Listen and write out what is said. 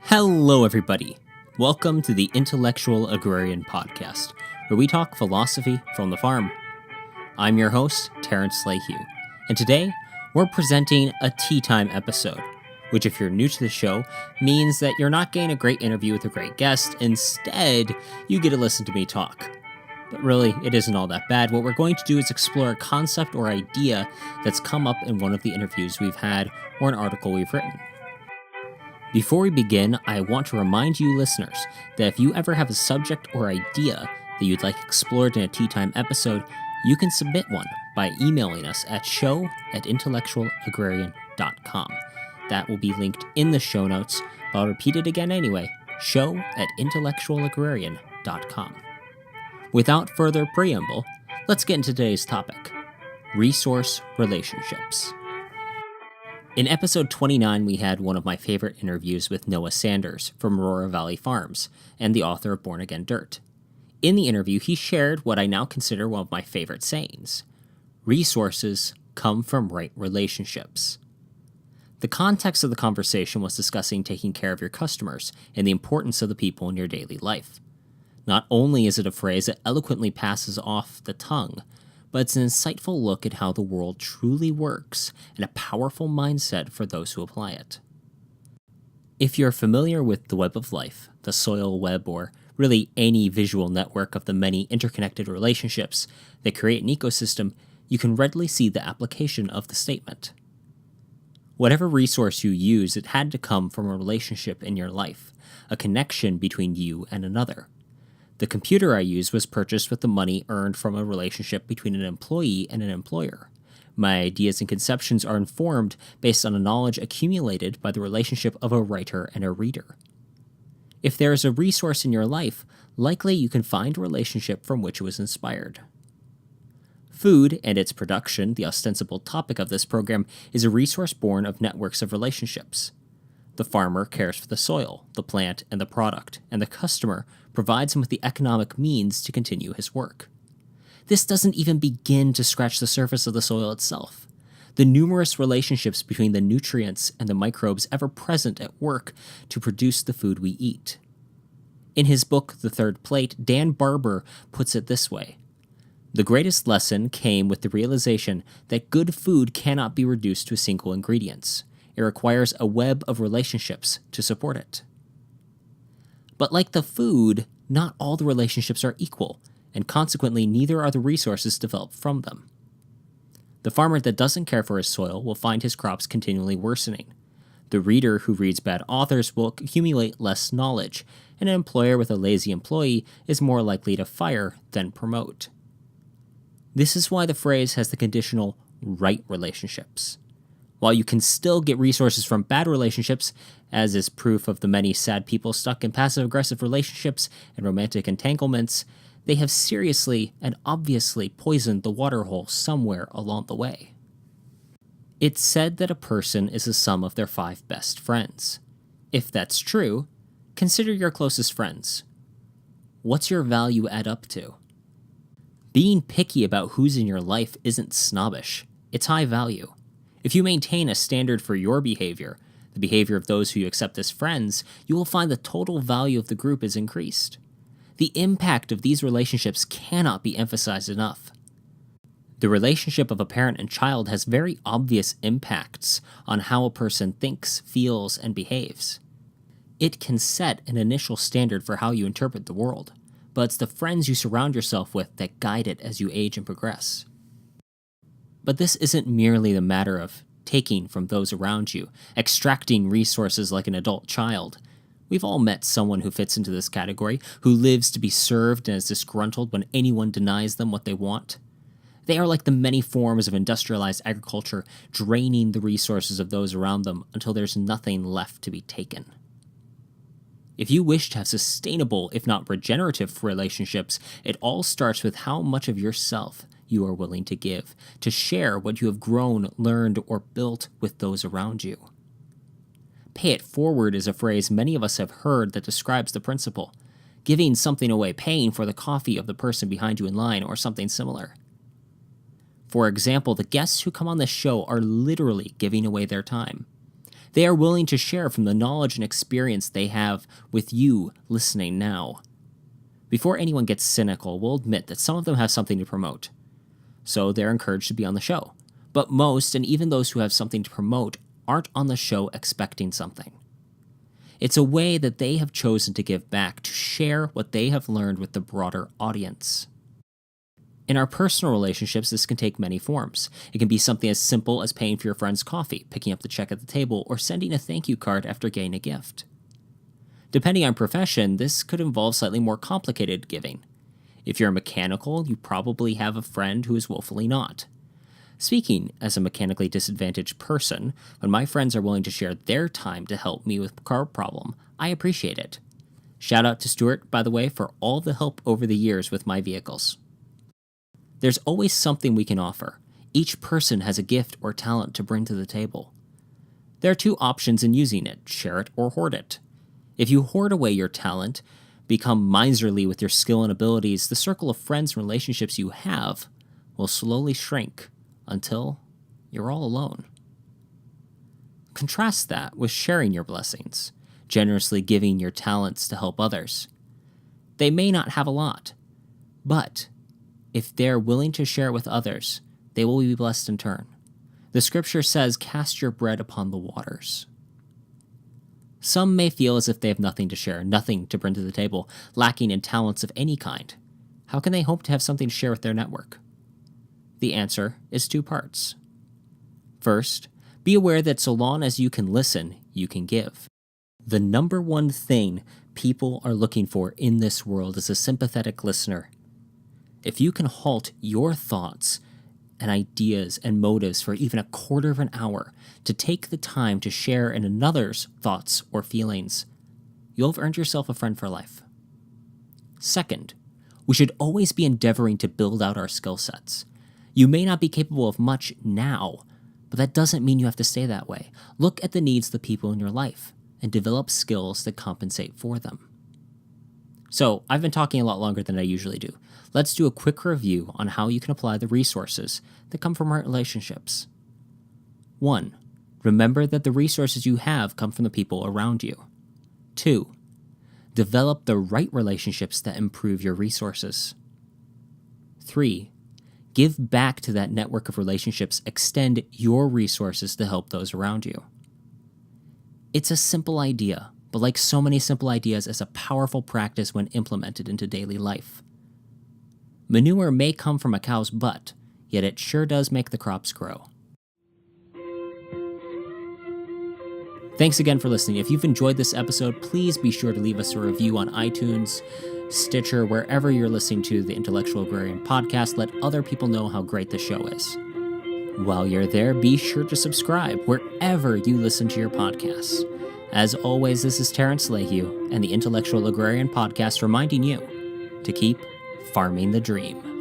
Hello, everybody. Welcome to the Intellectual Agrarian podcast, where we talk philosophy from the farm. I'm your host, Terrence Lehue, and today we're presenting a tea time episode, which, if you're new to the show, means that you're not getting a great interview with a great guest. Instead, you get to listen to me talk. But really, it isn't all that bad. What we're going to do is explore a concept or idea that's come up in one of the interviews we've had or an article we've written. Before we begin, I want to remind you listeners that if you ever have a subject or idea that you'd like explored in a tea time episode, you can submit one by emailing us at show@intellectualagrarian.com. That will be linked in the show notes, but I'll repeat it again anyway, show@intellectualagrarian.com. Without further preamble, let's get into today's topic: resource relationships. In episode 29, we had one of my favorite interviews with Noah Sanders from Rora Valley Farms and the author of Born Again Dirt. In the interview, he shared what I now consider one of my favorite sayings: resources come from right relationships. The context of the conversation was discussing taking care of your customers and the importance of the people in your daily life. Not only is it a phrase that eloquently passes off the tongue, but it's an insightful look at how the world truly works and a powerful mindset for those who apply it. If you're familiar with the web of life, the soil web, or really any visual network of the many interconnected relationships that create an ecosystem, you can readily see the application of the statement. Whatever resource you use, it had to come from a relationship in your life, a connection between you and another. The computer I used was purchased with the money earned from a relationship between an employee and an employer. My ideas and conceptions are informed based on the knowledge accumulated by the relationship of a writer and a reader. If there is a resource in your life, likely you can find a relationship from which it was inspired. Food and its production, the ostensible topic of this program, is a resource born of networks of relationships. The farmer cares for the soil, the plant, and the product, and the customer provides him with the economic means to continue his work. This doesn't even begin to scratch the surface of the soil itself. The numerous relationships between the nutrients and the microbes ever present at work to produce the food we eat. In his book, The Third Plate, Dan Barber puts it this way: the greatest lesson came with the realization that good food cannot be reduced to single ingredients. It requires a web of relationships to support it. But like the food, not all the relationships are equal, and consequently neither are the resources developed from them. The farmer that doesn't care for his soil will find his crops continually worsening. The reader who reads bad authors will accumulate less knowledge, and an employer with a lazy employee is more likely to fire than promote. This is why the phrase has the conditional right relationships. While you can still get resources from bad relationships, as is proof of the many sad people stuck in passive-aggressive relationships and romantic entanglements, they have seriously and obviously poisoned the waterhole somewhere along the way. It's said that a person is the sum of their 5 best friends. If that's true, consider your closest friends. What's your value add up to? Being picky about who's in your life isn't snobbish, it's high value. If you maintain a standard for your behavior, the behavior of those who you accept as friends, you will find the total value of the group is increased. The impact of these relationships cannot be emphasized enough. The relationship of a parent and child has very obvious impacts on how a person thinks, feels, and behaves. It can set an initial standard for how you interpret the world, but it's the friends you surround yourself with that guide it as you age and progress. But this isn't merely the matter of taking from those around you, extracting resources like an adult child. We've all met someone who fits into this category, who lives to be served and is disgruntled when anyone denies them what they want. They are like the many forms of industrialized agriculture, draining the resources of those around them until there's nothing left to be taken. If you wish to have sustainable, if not regenerative, relationships, it all starts with how much of yourself you are willing to give, to share what you have grown, learned, or built with those around you. Pay it forward is a phrase many of us have heard that describes the principle: giving something away, paying for the coffee of the person behind you in line, or something similar. For example, the guests who come on this show are literally giving away their time. They are willing to share from the knowledge and experience they have with you listening now. Before anyone gets cynical, we'll admit that some of them have something to promote, so they're encouraged to be on the show. But most, and even those who have something to promote, aren't on the show expecting something. It's a way that they have chosen to give back, to share what they have learned with the broader audience. In our personal relationships, this can take many forms. It can be something as simple as paying for your friend's coffee, picking up the check at the table, or sending a thank you card after getting a gift. Depending on profession, this could involve slightly more complicated giving. If you're mechanical, you probably have a friend who is woefully not. Speaking as a mechanically disadvantaged person, when my friends are willing to share their time to help me with a car problem, I appreciate it. Shout out to Stuart, by the way, for all the help over the years with my vehicles. There's always something we can offer. Each person has a gift or talent to bring to the table. There are two options in using it: share it or hoard it. If you hoard away your talent, become miserly with your skill and abilities, the circle of friends and relationships you have will slowly shrink until you're all alone. Contrast that with sharing your blessings, generously giving your talents to help others. They may not have a lot, but if they're willing to share it with others, they will be blessed in turn. The scripture says, "Cast your bread upon the waters." Some may feel as if they have nothing to share, nothing to bring to the table, lacking in talents of any kind. How can they hope to have something to share with their network? The answer is two parts. First, be aware that so long as you can listen, you can give. The number one thing people are looking for in this world is a sympathetic listener. If you can halt your thoughts and ideas and motives for even a quarter of an hour to take the time to share in another's thoughts or feelings, you'll have earned yourself a friend for life. Second, we should always be endeavoring to build out our skill sets. You may not be capable of much now, but that doesn't mean you have to stay that way. Look at the needs of the people in your life and develop skills that compensate for them. So, I've been talking a lot longer than I usually do. Let's do a quick review on how you can apply the resources that come from our relationships. 1. Remember that the resources you have come from the people around you. 2. Develop the right relationships that improve your resources. 3. Give back to that network of relationships. Extend your resources to help those around you. It's a simple idea, but like so many simple ideas, it's a powerful practice when implemented into daily life. Manure may come from a cow's butt, yet it sure does make the crops grow. Thanks again for listening. If you've enjoyed this episode, please be sure to leave us a review on iTunes, Stitcher, wherever you're listening to the Intellectual Agrarian podcast. Let other people know how great the show is. While you're there, be sure to subscribe wherever you listen to your podcasts. As always, this is Terrence Lehue and the Intellectual Agrarian podcast reminding you to keep farming the dream.